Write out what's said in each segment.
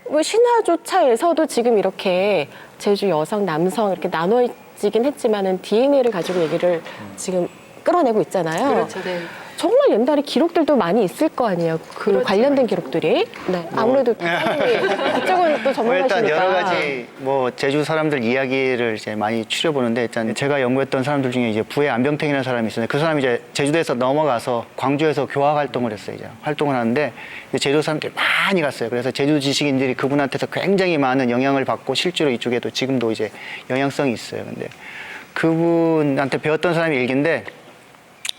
뭐 신화조차에서도 지금 이렇게 제주 여성, 남성 이렇게 나눠지긴 했지만은 DNA를 가지고 얘기를 지금 끌어내고 있잖아요. 그렇죠. 네. 정말 옛날에 기록들도 많이 있을 거 아니에요. 그 그렇죠. 관련된 기록들이. 네. 아무래도 그쪽은 또 전문가시니까. 일단 여러 가지 뭐 제주 사람들 이야기를 이제 많이 추려보는데 일단 제가 연구했던 사람들 중에 이제 부의 안병택이라는 사람이 있었는데 그 사람이 이제 제주도에서 넘어가서 광주에서 교화 활동을 했어요. 이제 활동을 하는데 제주 사람들이 많이 갔어요. 그래서 제주 지식인들이 그분한테서 굉장히 많은 영향을 받고 실제로 이쪽에도 지금도 이제 영향성이 있어요. 근데 그분한테 배웠던 사람이 일기인데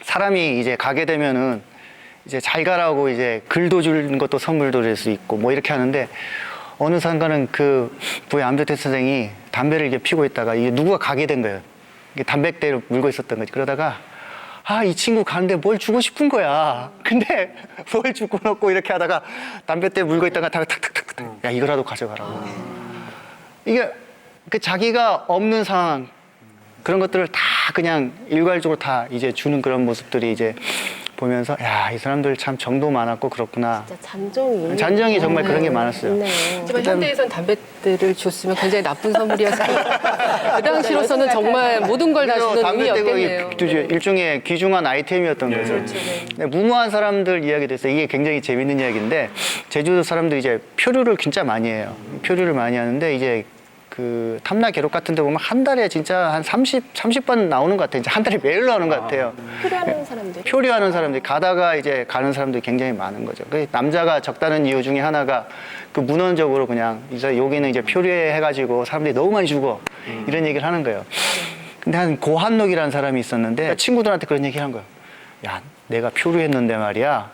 사람이 이제 가게 되면은 이제 잘 가라고 이제 글도 주는 것도 선물도 줄 수 있고 뭐 이렇게 하는데 어느 순간은 그 부의 안병택 선생이 담배를 이렇게 피고 있다가 이게 누구가 가게 된 거예요. 이게 담배대를 물고 있었던 거지. 그러다가 아, 이 친구 가는데 뭘 주고 싶은 거야. 근데 뭘 주고 놓고 이렇게 하다가 담배대 물고 있다가 탁탁탁탁 야, 이거라도 가져가라고. 이게 그 자기가 없는 상황 그런 것들을 다 그냥 일괄적으로 다 이제 주는 그런 모습들이 이제 보면서 야, 이 사람들 참 정도 많았고 그렇구나. 진짜 잔정이 정말 그런 게 많았어요. 네. 하지만 현대에선 담배들을 줬으면 굉장히 나쁜 선물이었어요. 그 당시로서는 정말 모든 걸 다 주는 의미였겠네요. 일종의 귀중한 아이템이었던 거죠. 그렇죠. 네. 근데 무모한 사람들 이야기도 있어요. 이게 굉장히 재밌는 이야기인데 제주도 사람들이 이제 표류를 진짜 많이 해요. 표류를 많이 하는데 이제 그 탐라 기록 같은 데 보면 한 달에 진짜 한 30번 나오는 것 같아요. 이제 한 달에 매일 나오는 것 같아요. 필요하는 사람들. 표류하는 사람들이 가다가 이제 가는 사람들이 굉장히 많은 거죠. 그 남자가 적다는 이유 중에 하나가 그 문헌적으로 그냥 이제 여기는 이제 표류해가지고 사람들이 너무 많이 죽어 이런 얘기를 하는 거예요. 근데 한 고한록이라는 사람이 있었는데 친구들한테 그런 얘기를 한 거예요. 야, 내가 표류했는데 말이야.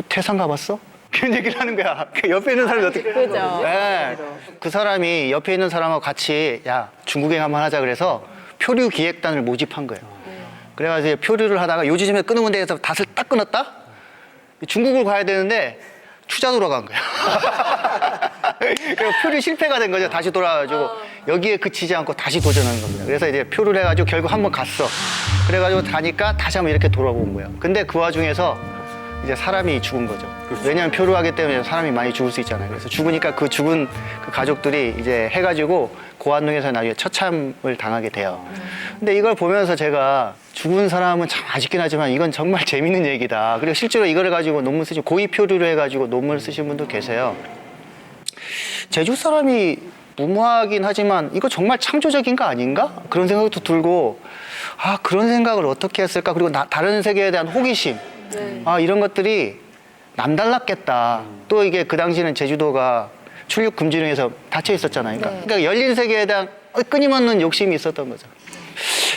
태산 가봤어? 그런 얘기를 하는 거야. 그 옆에 있는 사람이 어떻게. 그죠. 네. 그 사람이 옆에 있는 사람하고 같이 야, 중국행 한번 하자 그래서 표류 기획단을 모집한 거예요. 그래가지고 표류를 하다가 요지점에 끊으면 돼서 닷을 딱 끊었다? 중국을 가야 되는데 추자도로 간 거야. 그래서 표류 실패가 된 거죠. 다시 돌아와가지고 여기에 그치지 않고 다시 도전하는 겁니다. 그래서 이제 표류를 해가지고 결국 한번 갔어. 그래가지고 가니까 다시 한번 이렇게 돌아온 거예요. 근데 그 와중에서 이제 사람이 죽은 거죠. 그렇죠. 왜냐하면 표류하기 때문에 사람이 많이 죽을 수 있잖아요. 그래서 죽으니까 그 죽은 그 가족들이 이제 해가지고 고한동에서 나중에 처참을 당하게 돼요. 근데 이걸 보면서 제가 죽은 사람은 참 아쉽긴 하지만 이건 정말 재밌는 얘기다. 그리고 실제로 이걸 가지고 논문 쓰신 고의 표류를 해가지고 논문을 쓰신 분도 계세요. 제주 사람이 무모하긴 하지만 이거 정말 창조적인 거 아닌가? 그런 생각도 들고 아, 그런 생각을 어떻게 했을까? 그리고 다른 세계에 대한 호기심 아, 이런 것들이 남달랐겠다. 또 이게 그 당시는 제주도가 출입 금지령에서 닫혀 있었잖아요. 그러니까 열린 세계에 대한 끊임없는 욕심이 있었던 거죠.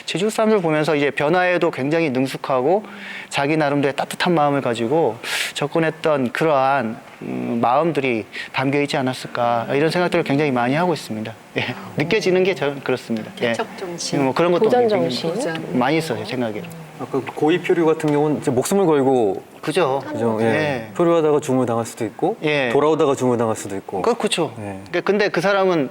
제주 사람들 보면서 이제 변화에도 굉장히 능숙하고 자기 나름대로의 따뜻한 마음을 가지고 접근했던 그러한 마음들이 담겨 있지 않았을까 이런 생각들을 굉장히 많이 하고 있습니다. 예. 느껴지는 게 저는 그렇습니다. 개척 정신, 뭐 그런 것도 도전 정신 많이 있어요, 생각에. 아까 고의 표류 같은 경우는 이제 목숨을 걸고 그죠? 그죠? 예. 예. 표류하다가 중을 당할 수도 있고 예. 돌아오다가 중을 당할 수도 있고. 그렇죠. 예. 근데 그 사람은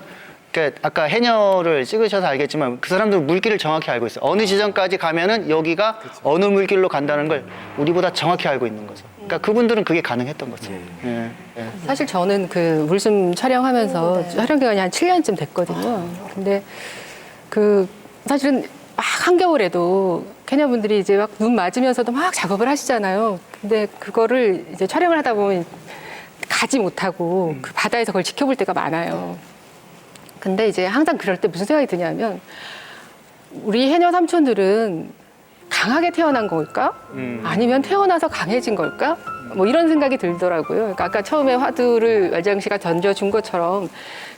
아까 해녀를 찍으셔서 알겠지만 그 사람들은 물길을 정확히 알고 있어요. 어느 지점까지 가면은 여기가 어느 물길로 간다는 걸 우리보다 정확히 알고 있는 거죠. 그러니까 그분들은 그게 가능했던 거죠. 예. 예. 사실 저는 그 물숨 촬영하면서 촬영 기간이 한 7년쯤 됐거든요. 근데 그 사실은 막 한겨울에도 캐녀분들이 이제 막 눈 맞으면서도 막 작업을 하시잖아요. 근데 그거를 이제 촬영을 하다 보면 가지 못하고 그 바다에서 그걸 지켜볼 때가 많아요. 근데 이제 항상 그럴 때 무슨 생각이 드냐면 우리 해녀 삼촌들은 강하게 태어난 걸까? 아니면 태어나서 강해진 걸까? 뭐 이런 생각이 들더라고요. 그러니까 아까 처음에 화두를 말장 씨가 던져준 것처럼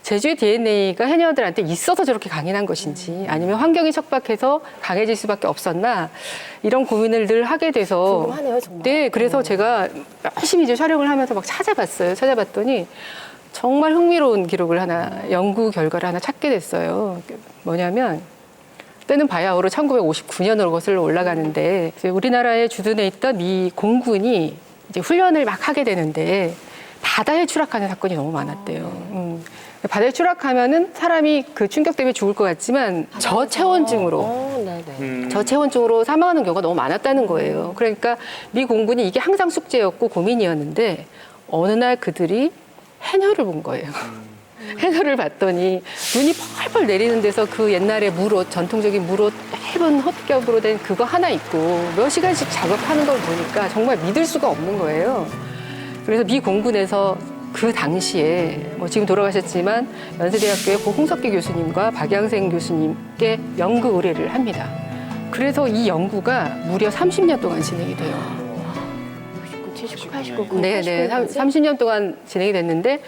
제주의 DNA가 해녀들한테 있어서 저렇게 강인한 것인지 아니면 환경이 척박해서 강해질 수밖에 없었나 이런 고민을 늘 하게 돼서 궁금하네요, 정말. 네, 그래서 제가 열심히 이제 촬영을 하면서 막 찾아봤어요. 찾아봤더니 정말 흥미로운 기록을 하나, 연구 결과를 하나 찾게 됐어요. 뭐냐면 때는 바야흐로 1959년으로 거슬러 올라가는데 이제 우리나라에 주둔해 있던 미 공군이 이제 훈련을 막 하게 되는데 바다에 추락하는 사건이 너무 많았대요. 바다에 추락하면은 사람이 그 충격 때문에 죽을 것 같지만 저체온증으로 저체온증으로 사망하는 경우가 너무 많았다는 거예요. 그러니까 미 공군이 이게 항상 숙제였고 고민이었는데 어느 날 그들이 해녀를 본 거예요. 해녀를 봤더니 눈이 펄펄 내리는 데서 그 옛날에 물옷, 전통적인 물옷, 얇은 헛겹으로 된 그거 하나 입고 몇 시간씩 작업하는 걸 보니까 정말 믿을 수가 없는 거예요. 그래서 미 공군에서 그 당시에 뭐 지금 돌아가셨지만 연세대학교의 고 홍석기 교수님과 박양생 교수님께 연구 의뢰를 합니다. 그래서 이 연구가 무려 30년 동안 진행이 돼요. 79, 89, 네네, 30년 동안 진행이 됐는데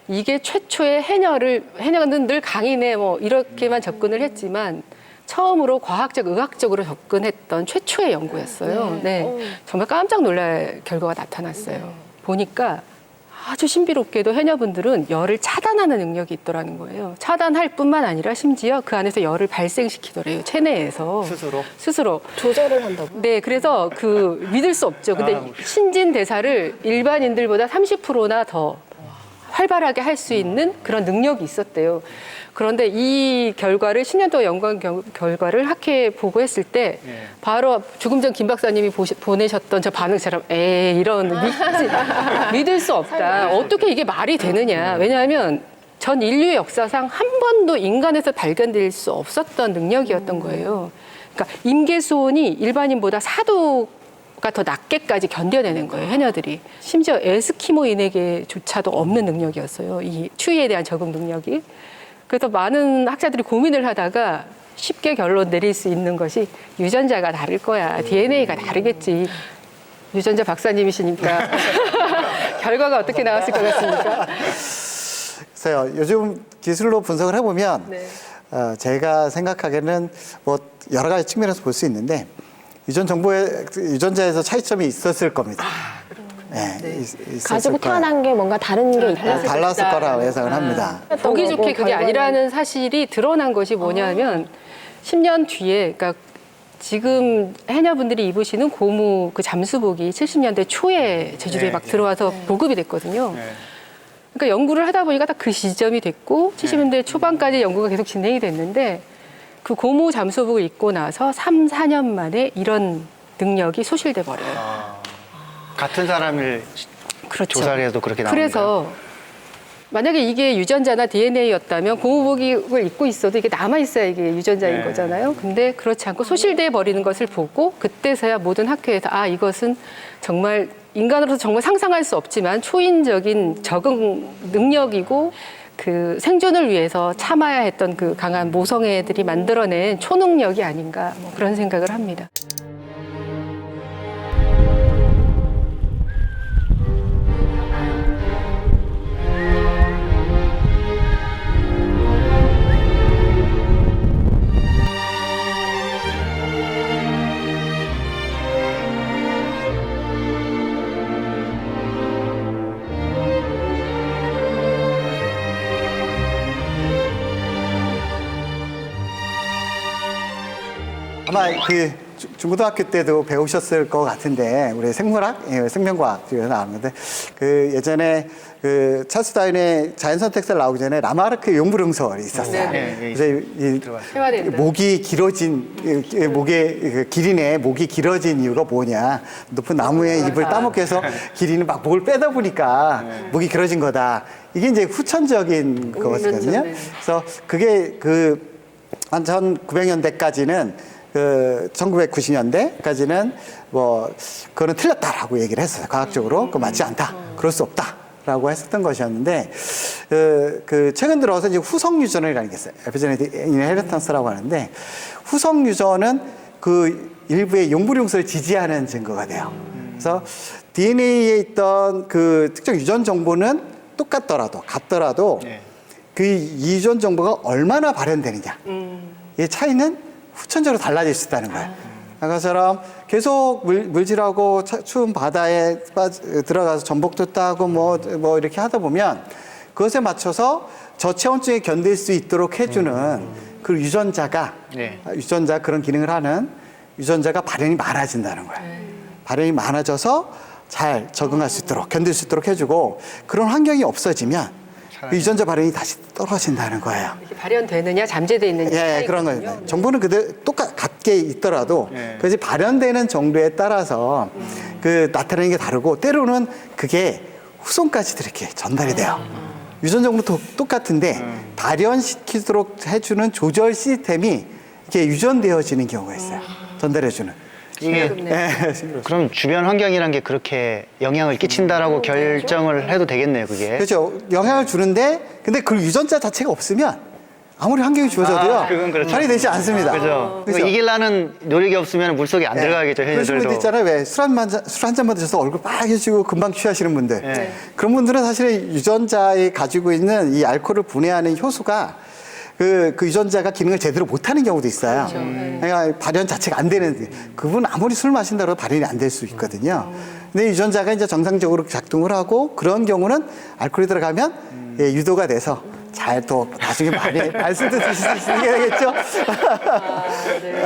이게 최초의 해녀는 늘 강인해 뭐 이렇게만 접근을 했지만 처음으로 과학적, 의학적으로 접근했던 최초의 연구였어요. 네, 정말 깜짝 놀랄 결과가 나타났어요. 보니까 아주 신비롭게도 해녀분들은 열을 차단하는 능력이 있더라는 거예요. 차단할 뿐만 아니라 심지어 그 안에서 열을 발생시키더래요. 체내에서. 스스로. 조절을 한다고. 네, 그래서 그 믿을 수 없죠. 근데 신진대사를 일반인들보다 30%나 더 활발하게 할 수 있는 그런 능력이 있었대요. 그런데 이 결과를 10년 동안 연구한 결과를 학회에 보고했을 때 바로 조금 전 김 박사님이 보내셨던 저 반응처럼 에이 이런 믿을 수 없다. 어떻게 이게 말이 되느냐. 왜냐하면 전 인류의 역사상 한 번도 인간에서 발견될 수 없었던 능력이었던 거예요. 그러니까 임계수온이 일반인보다 4도 가 더 낮게까지 견뎌내는 거예요, 해녀들이. 심지어 에스키모인에게조차도 없는 능력이었어요, 이 추위에 대한 적응 능력이. 그래서 많은 학자들이 고민을 하다가 쉽게 결론 내릴 수 있는 것이 유전자가 다를 거야, DNA가 다르겠지. 유전자 박사님이시니까 결과가 어떻게 나왔을 것 같습니까? 글쎄요, 요즘 기술로 분석을 해보면 제가 생각하기에는 뭐 여러 가지 측면에서 볼 수 있는데 유전자에서 차이점이 있었을 겁니다. 가지고 태어난 게 뭔가 다른 게 있다. 달랐을 거라고 예상을 합니다. 보기 좋게 그게 아니라는 사실이 드러난 것이 뭐냐면 10년 뒤에, 그러니까 지금 해녀분들이 입으시는 고무 그 잠수복이 70년대 초에 제주도에 막 들어와서 보급이 됐거든요. 그러니까 연구를 하다 보니까 딱 그 시점이 됐고 70년대 초반까지 연구가 계속 진행이 됐는데 그 고무 잠수복을 입고 나서 3, 4년 만에 이런 능력이 소실돼 버려요. 같은 사람을 그렇죠. 조사를 해도 그렇게 나옵니다. 그래서 만약에 이게 유전자나 DNA였다면 고무복을 입고 있어도 이게 남아있어야 이게 유전자인 거잖아요. 근데 그렇지 않고 소실돼 버리는 것을 보고 그때서야 모든 학회에서 아, 이것은 정말 인간으로서 정말 상상할 수 없지만 초인적인 적응 능력이고 그 생존을 위해서 참아야 했던 그 강한 모성애들이 만들어낸 초능력이 아닌가 뭐 그런 생각을 합니다. 아마 그 중고등학교 때도 배우셨을 것 같은데 우리 생물학, 생명과학 쪽에서 나오는데 그 예전에 그 찰스 다윈의 자연선택설 나오기 전에 라마르크 용불응설이 있었어요. 그래서 이 목이 길어진 목의 그 기린의 목이 길어진 이유가 뭐냐? 높은 나무에 잎을 따먹게 해서 기린이 막 목을 빼다 보니까 목이 길어진 거다. 이게 이제 후천적인 거거든요. 그래서 그게 그 한 1900년대까지는 그 1990년대까지는 뭐 그거는 틀렸다라고 얘기를 했어요. 과학적으로 그거 맞지 않다. 그럴 수 없다라고 했었던 것이었는데 그 최근 들어서 이제 후성 유전이라는 게 있어요. 에피제네틱 인헤리턴스라고 하는데 후성 유전은 그 일부의 용불용설을 지지하는 증거가 돼요. 그래서 DNA에 있던 그 특정 유전 정보는 같더라도 그 유전 정보가 얼마나 발현되느냐 이 차이는 후천적으로 달라질 수 있다는 거예요. 아까처럼 계속 물질하고 추운 바다에 들어가서 전복도 따고 뭐 이렇게 하다 보면 그것에 맞춰서 저체온증에 견딜 수 있도록 해주는 그 유전자 그런 기능을 하는 유전자가 발현이 많아진다는 거예요. 발현이 많아져서 잘 적응할 수 있도록 견딜 수 있도록 해주고 그런 환경이 없어지면 그 유전자 발현이 다시 떨어진다는 거예요. 이렇게 발현되느냐 잠재돼 있느냐 그런 거예요. 정보는 그대로 같게 있더라도 그것이 발현되는 정도에 따라서 그 나타나는 게 다르고 때로는 그게 후손까지도 이렇게 전달이 돼요. 유전적으로 똑같은데 발현시키도록 해주는 조절 시스템이 이게 유전되어지는 경우가 있어요. 전달해주는. 이게 네. 그럼 주변 환경이란 게 그렇게 영향을 끼친다라고 결정을 해도 되겠네요, 그게. 그렇죠. 영향을 주는데 근데 그 유전자 자체가 없으면 아무리 환경이 주어져도요. 그건 그렇죠. 발휘되지 않습니다. 그죠. 그죠? 이기려는 노력이 없으면 물속에 안 들어가겠죠, 그러신 분들 해녀들도. 있잖아요. 왜 술 한 잔만 드셔서 얼굴 빨개지고 금방 취하시는 분들. 네. 그런 분들은 사실 유전자에 가지고 있는 이 알코올을 분해하는 효소가 그 유전자가 기능을 제대로 못하는 경우도 있어요. 그러니까 발현 자체가 안 되는 그분 아무리 술 마신다고 해도 발현이 안 될 수 있거든요. 근데 유전자가 이제 정상적으로 작동을 하고 그런 경우는 알코올이 들어가면 예, 유도가 돼서 잘 또 나중에 많이 말씀도 드실 수 있게 되겠죠. 네.